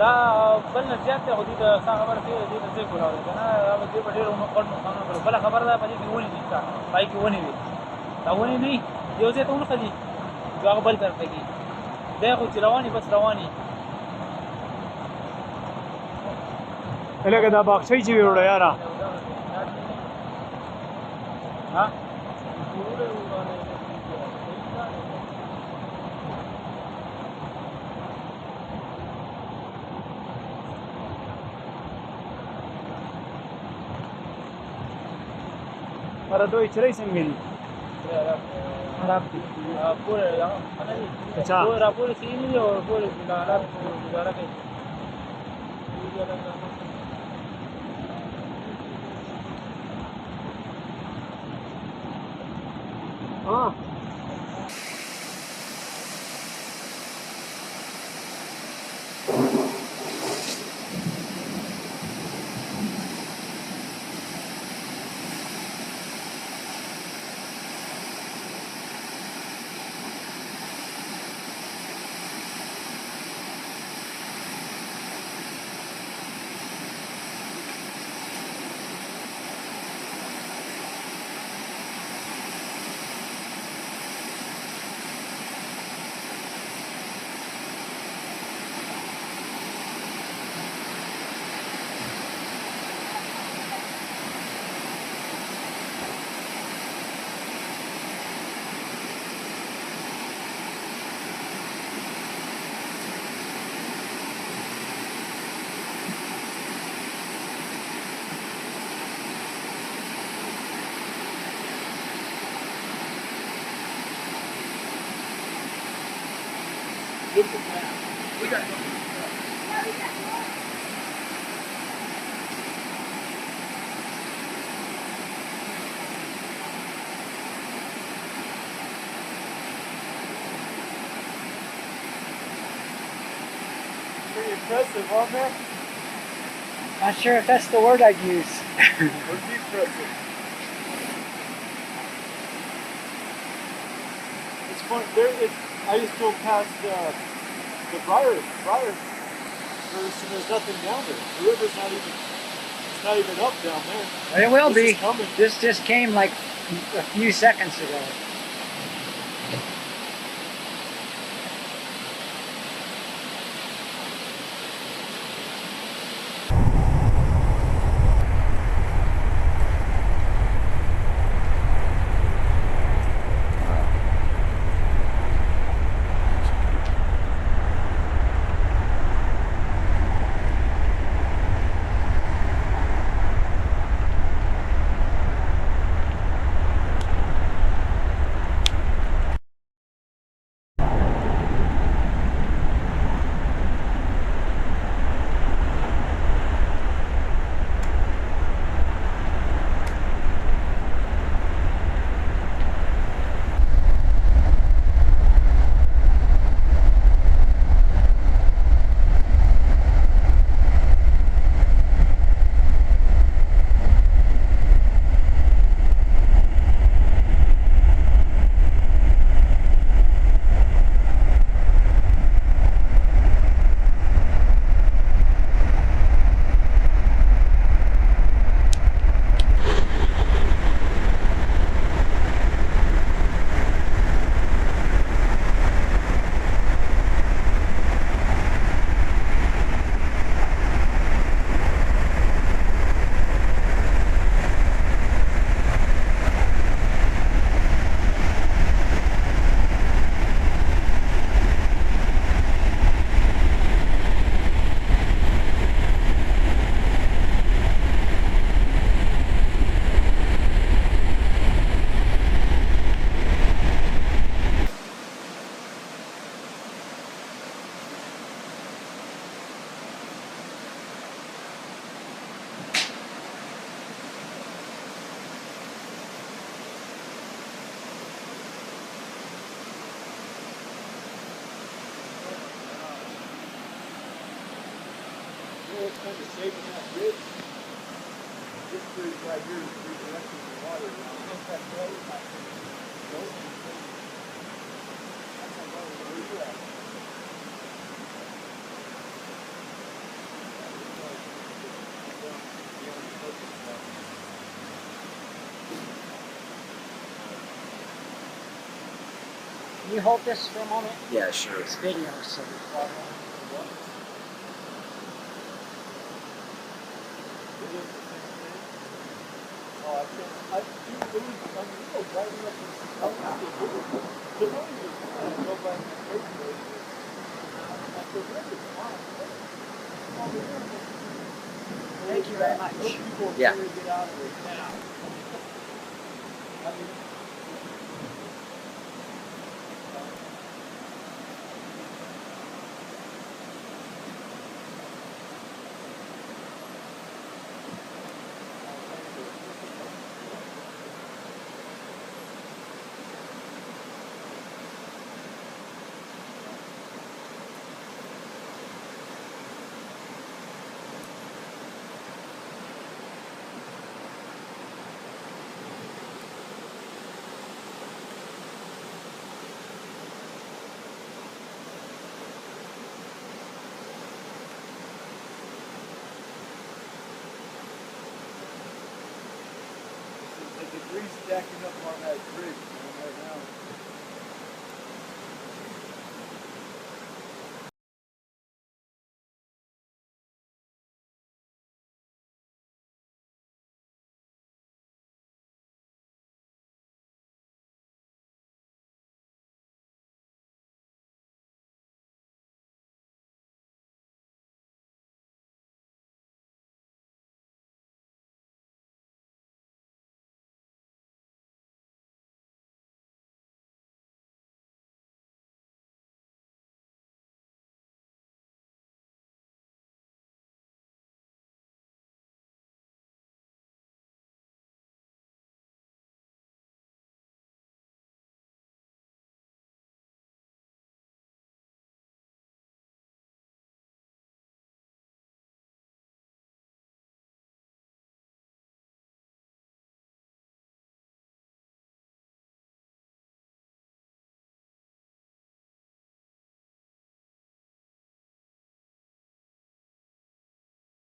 دا بل نه زیات دی خو دوی ته ستا خبره کوي دې ته ځای کولاو دی که نه دا به دوی به ډېر غټ نقصانونه کړي. بله خبره ده په دې کې ونې دي ستا پای کې ونې وي دا ونې نه وي یو ځای ته ونښلي جو هغه بل طرف ته کېږي دی خو چې روان وي بس روان وي. لکه دا باغچې چې وي وړه یاره ها पर दो इचरे څنګه دي خراب دي پورې اچھا پورې راپورې سي نه دي او پورې حالات گزاره کوي. हाँ We got to go. Pretty impressive, huh, man? Not sure if that's the word I'd use. Pretty impressive. It's fun. I just drove past the Briar First, and there's nothing down there. The river's it's not even up down there. But it will This be. is coming. This just came like a few seconds ago. It's kind of shaping that bridge. This bridge right here is redirecting the water around. That's that road. That's a road. Where you at? Can you hold this for a moment? Yeah, sure. It's video, so. Oh, I can't. It was unreal driving up this mountain. The noise was fine. Go by my first day. After the river, fine. Oh, the river. Thank you very much. Those people are Yeah. ready to get out of it now. I mean, the degrees stacking up on that bridge.